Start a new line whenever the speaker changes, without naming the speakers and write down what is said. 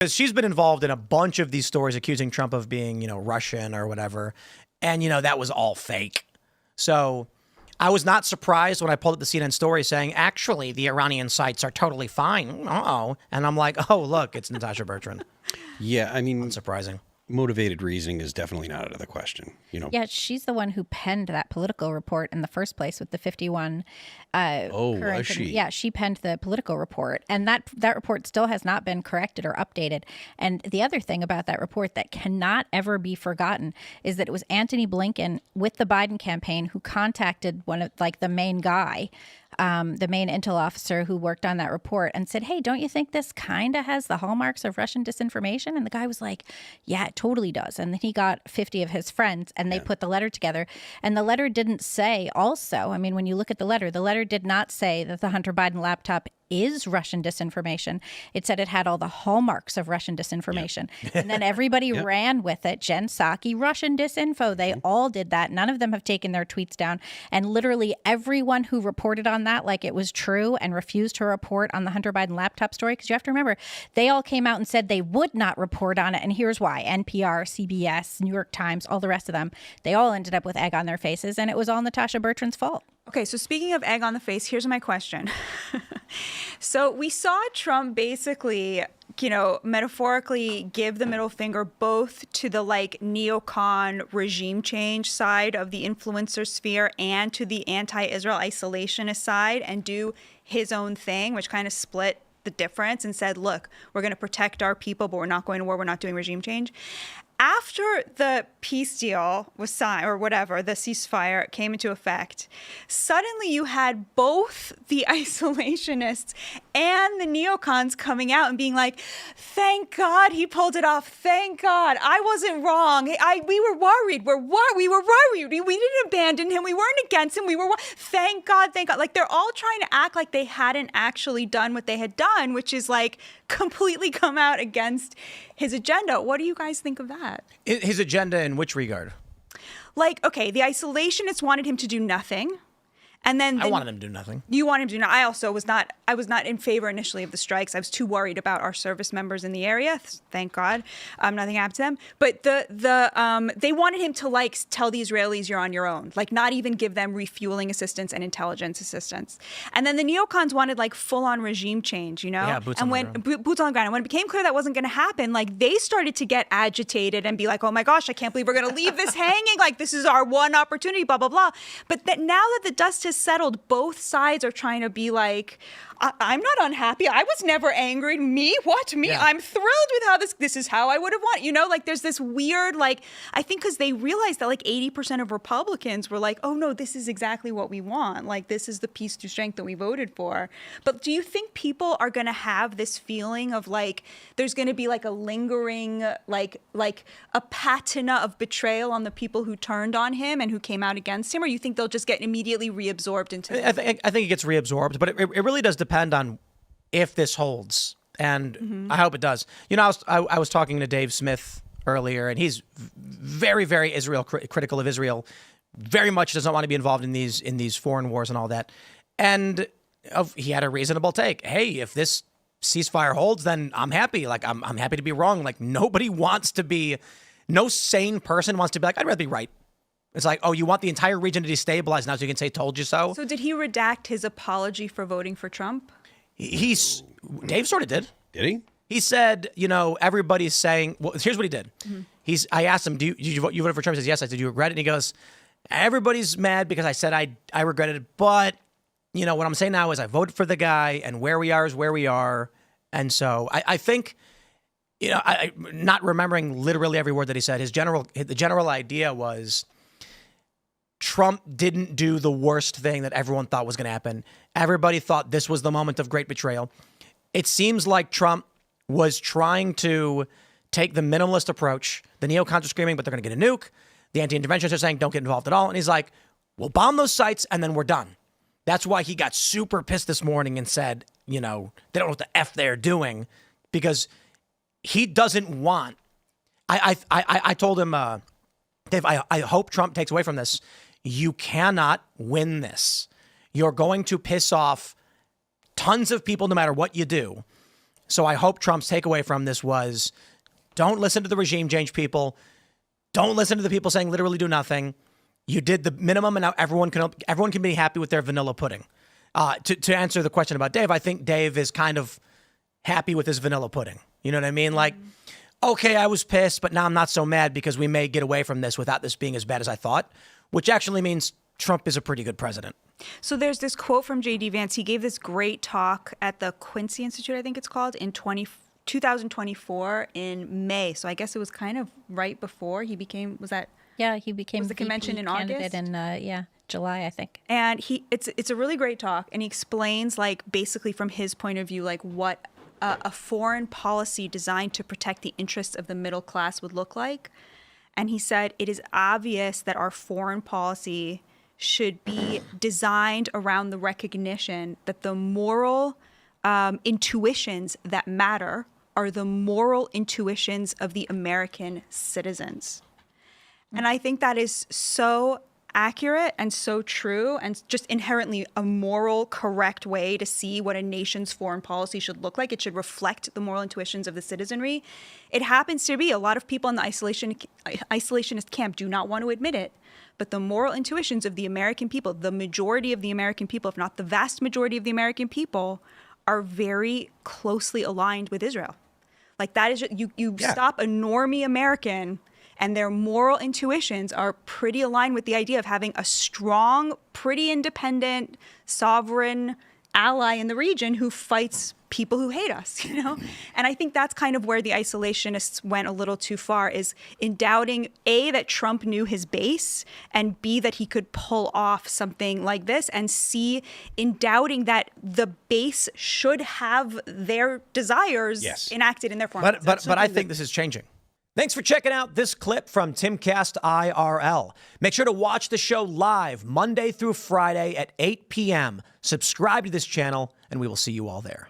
Because she's been involved in a bunch of these stories accusing Trump of being, Russian or whatever. And, that was all fake. So I was not surprised when I pulled up the CNN story saying, actually, the Iranian sites are totally fine. Uh-oh. And I'm like, oh, look, it's Natasha Bertrand.
Yeah, I mean,
unsurprising.
Motivated reasoning is definitely not out of the question.
Yeah, she's the one who penned that Politico report in the first place with the 51.
Was she?
Yeah, she penned the Politico report, and that report still has not been corrected or updated. And the other thing about that report that cannot ever be forgotten is that it was Antony Blinken with the Biden campaign who contacted one of the main guy. The main intel officer who worked on that report and said, hey, don't you think this kind of has the hallmarks of Russian disinformation? And the guy was like, yeah, it totally does. And then he got 50 of his friends and they put the letter together. And the letter didn't say also, I mean, when you look at the letter did not say that the Hunter Biden laptop is Russian disinformation. It said it had all the hallmarks of Russian disinformation. And then everybody ran with it. Jen Psaki, Russian disinfo. They all did that. None of them have taken their tweets down. And literally everyone who reported on that like it was true and refused to report on the Hunter Biden laptop story, because you have to remember, they all came out and said they would not report on it. And here's why. NPR, CBS, New York Times, all the rest of them, they all ended up with egg on their faces. And it was all Natasha Bertrand's fault.
Okay, so speaking of egg on the face, here's my question. So we saw Trump basically, metaphorically give the middle finger both to the neocon regime change side of the influencer sphere and to the anti-Israel isolationist side and do his own thing, which kind of split the difference and said, look, we're going to protect our people, but we're not going to war. We're not doing regime change. After the peace deal was signed, or whatever, the ceasefire came into effect, suddenly you had both the isolationists and the neocons coming out and being like, thank God he pulled it off. Thank God. I wasn't wrong. We were worried. We were worried. We didn't abandon him. We weren't against him. Thank God. Thank God. They're all trying to act like they hadn't actually done what they had done, which is completely come out against his agenda. What do you guys think of that?
His agenda in which regard?
Okay, the isolationists wanted him to do nothing. And then
I wanted him to do nothing.
You wanted him to do nothing. I also was not in favor initially of the strikes. I was too worried about our service members in the area. Thank God. Nothing happened to them. But they wanted him to tell the Israelis you're on your own. Not even give them refueling assistance and intelligence assistance. And then the neocons wanted full on regime change,
Yeah, boots on the ground.
Boots on the ground. And when it became clear that wasn't going to happen, they started to get agitated and be like, oh my gosh, I can't believe we're going to leave this hanging. This is our one opportunity, blah, blah, blah. But now that the dust has settled, both sides are trying to be I'm not unhappy. I was never angry. Me? What? Me? Yeah. I'm thrilled with how this is how I would have wanted. There's this weird, I think because they realized that 80% of Republicans were oh no, this is exactly what we want. This is the peace through strength that we voted for. But do you think people are going to have this feeling of there's going to be a lingering, a patina of betrayal on the people who turned on him and who came out against him? Or you think they'll just get immediately reabsorbed into this?
I think it gets reabsorbed, but it really does depend on if this holds, and I hope it does. I was talking to Dave Smith earlier, and he's very, very Israel critical of Israel. Very much does not want to be involved in these foreign wars and all that. And he had a reasonable take. Hey, if this ceasefire holds, then I'm happy. I'm happy to be wrong. Nobody wants to be, no sane person wants to be I'd rather be right. It's oh, you want the entire region to destabilize now so you can say, told you so?
So did he redact his apology for voting for Trump?
Dave sort of did.
Did he?
He said, everybody's saying, well, here's what he did. Mm-hmm. I asked him, did you vote for Trump? He says, yes. I said, do you regret it? And he goes, everybody's mad because I said I regretted it. But, what I'm saying now is I voted for the guy and where we are is where we are. And so I think, I not remembering literally every word that he said, the general idea was, Trump didn't do the worst thing that everyone thought was going to happen. Everybody thought this was the moment of great betrayal. It seems like Trump was trying to take the minimalist approach. The neocons are screaming, but they're going to get a nuke. The anti-interventionists are saying, don't get involved at all. And he's like, we'll bomb those sites and then we're done. That's why he got super pissed this morning and said, they don't know what the F they're doing, because he doesn't want. I told him, Dave, I hope Trump takes away from this. You cannot win this. You're going to piss off tons of people no matter what you do. So I hope Trump's takeaway from this was, don't listen to the regime change people. Don't listen to the people saying literally do nothing. You did the minimum, and now everyone can be happy with their vanilla pudding. To answer the question about Dave, I think Dave is kind of happy with his vanilla pudding. You know what I mean? Like, okay, I was pissed, but now I'm not so mad because we may get away from this without this being as bad as I thought, which actually means Trump is a pretty good president.
So there's this quote from J.D. Vance. He gave this great talk at the Quincy Institute, I think it's called, in 2024 in May. So I guess it was kind of right before he became,
he became
the convention in August?
in July, I think.
And it's a really great talk, and he explains, like, basically from his point of view, like what a foreign policy designed to protect the interests of the middle class would look like. And he said, it is obvious that our foreign policy should be designed around the recognition that the moral intuitions that matter are the moral intuitions of the American citizens. And I think that is so accurate and so true, and just inherently a moral, correct way to see what a nation's foreign policy should look like. It should reflect the moral intuitions of the citizenry. It happens to be a lot of people in the isolationist camp do not want to admit it, but the moral intuitions of the American people, the majority of the American people, if not the vast majority of the American people, are very closely aligned with Israel. Like, that is, you stop a normie American, and their moral intuitions are pretty aligned with the idea of having a strong, pretty independent, sovereign ally in the region who fights people who hate us, you know? And I think that's kind of where the isolationists went a little too far, is in doubting, A, that Trump knew his base, and B, that he could pull off something like this, and C, in doubting that the base should have their desires enacted in their form.
But I think this is changing. Thanks for checking out this clip from Timcast IRL. Make sure to watch the show live Monday through Friday at 8 p.m. Subscribe to this channel, and we will see you all there.